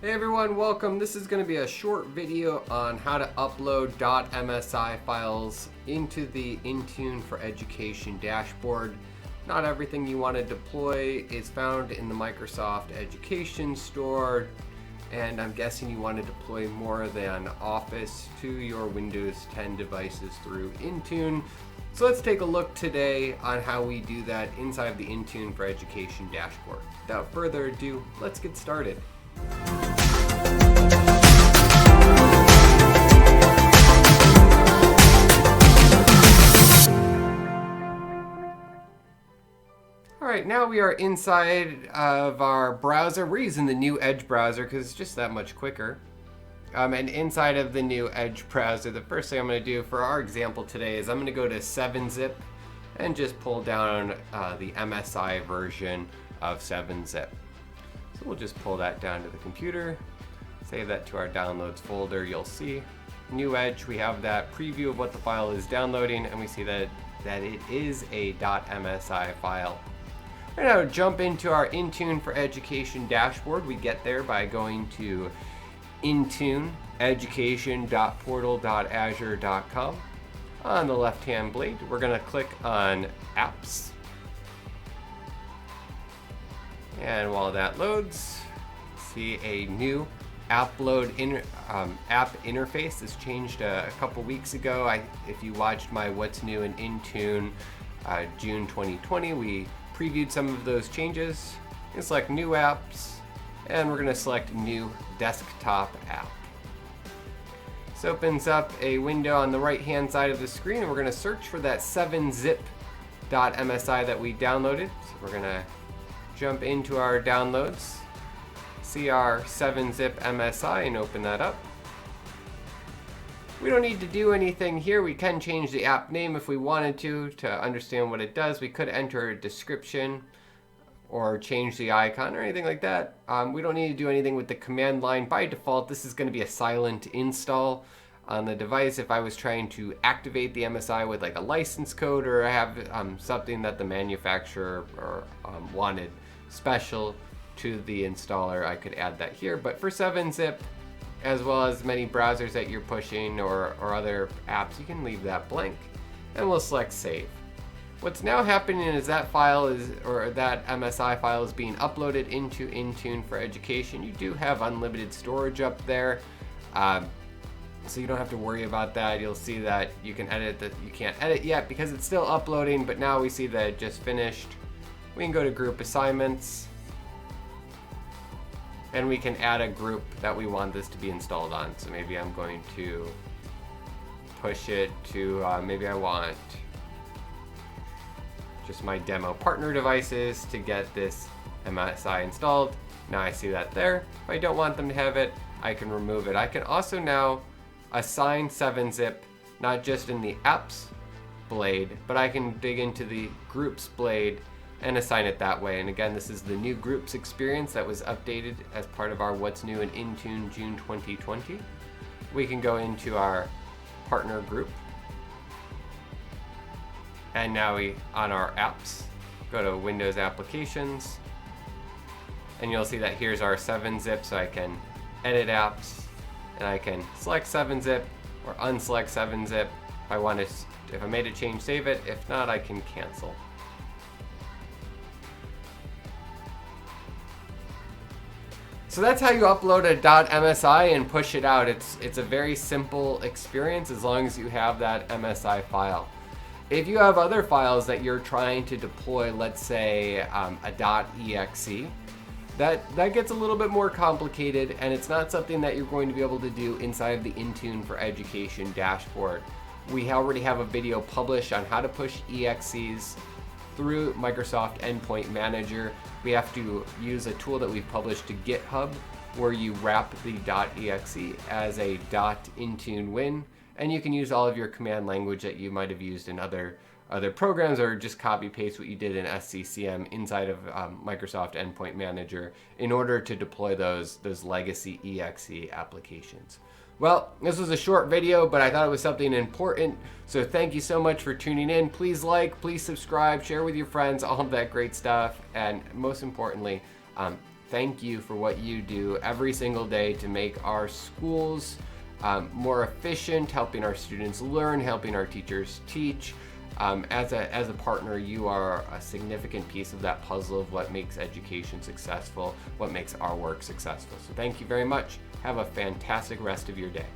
Hey everyone, welcome. This is going to be a short video on how to upload .msi files into the Intune for Education dashboard. Not everything you want to deploy is found in the Microsoft Education Store, and I'm guessing you want to deploy more than Office to your Windows 10 devices through Intune. So let's take a look today on how we do that inside the Intune for Education dashboard. Without further ado, let's get started. Alright, now we are inside of our browser. We're using the new Edge browser because it's just that much quicker. And inside of the new Edge browser, the first thing I'm going to do for our example today is I'm going to go to 7-zip and just pull down the MSI version of 7-zip. So we'll just pull that down to the computer, save that to our downloads folder. You'll see new Edge, we have that preview of what the file is downloading, and we see that it is a .msi file. We're going to jump into our Intune for Education dashboard. We get there by going to intuneeducation.portal.azure.com. On the left-hand blade, we're going to click on Apps. And while that loads, see a new app interface. This changed a couple weeks ago. If you watched my What's New in Intune June 2020, we previewed some of those changes. You select New Apps, and we're going to select New Desktop App. This opens up a window on the right-hand side of the screen, and we're going to search for that 7zip.msi that we downloaded. So we're going to jump into our downloads, see our 7-zip MSI, and open that up. We don't need to do anything here. We can change the app name if we wanted to understand what it does. We could enter a description or change the icon or anything like that. We don't need to do anything with the command line. By default, this is going to be a silent install on the device. If I was trying to activate the MSI with like a license code or have something that the manufacturer wanted special to the installer, I could add that here. But for 7-zip, as well as many browsers that you're pushing or other apps, you can leave that blank, and we'll select Save. What's now happening is that that MSI file is being uploaded into Intune for Education. You do have unlimited storage up there, so you don't have to worry about that. You'll see that you can edit that. You can't edit yet because it's still uploading, but now we see that it just finished. We can go to Group Assignments, and we can add a group that we want this to be installed on. So maybe I'm going to push it to, maybe I want just my demo partner devices to get this MSI installed. Now I see that there. If I don't want them to have it, I can remove it. I can also now assign 7-zip, not just in the apps blade, but I can dig into the groups blade and assign it that way. And again, this is the new groups experience that was updated as part of our What's New in Intune June 2020. We can go into our partner group, and now on our apps, go to Windows Applications, and you'll see that here's our 7-zip, so I can edit apps, and I can select 7-zip or unselect 7-zip. If I made a change, save it. If not, I can cancel. So that's how you upload a .msi and push it out. It's a very simple experience as long as you have that MSI file. If you have other files that you're trying to deploy, let's say a .exe, that gets a little bit more complicated, and it's not something that you're going to be able to do inside of the Intune for Education dashboard. We already have a video published on how to push EXEs through Microsoft Endpoint Manager. We have to use a tool that we've published to GitHub, where you wrap the .exe as a .intune win, and you can use all of your command language that you might have used in other programs, or just copy paste what you did in SCCM inside of Microsoft Endpoint Manager in order to deploy those legacy EXE applications. Well, this was a short video, but I thought it was something important. So thank you so much for tuning in. Please like, please subscribe, share with your friends, all of that great stuff. And most importantly, thank you for what you do every single day to make our schools more efficient, helping our students learn, helping our teachers teach. As a partner, you are a significant piece of that puzzle of what makes education successful, what makes our work successful. So thank you very much. Have a fantastic rest of your day.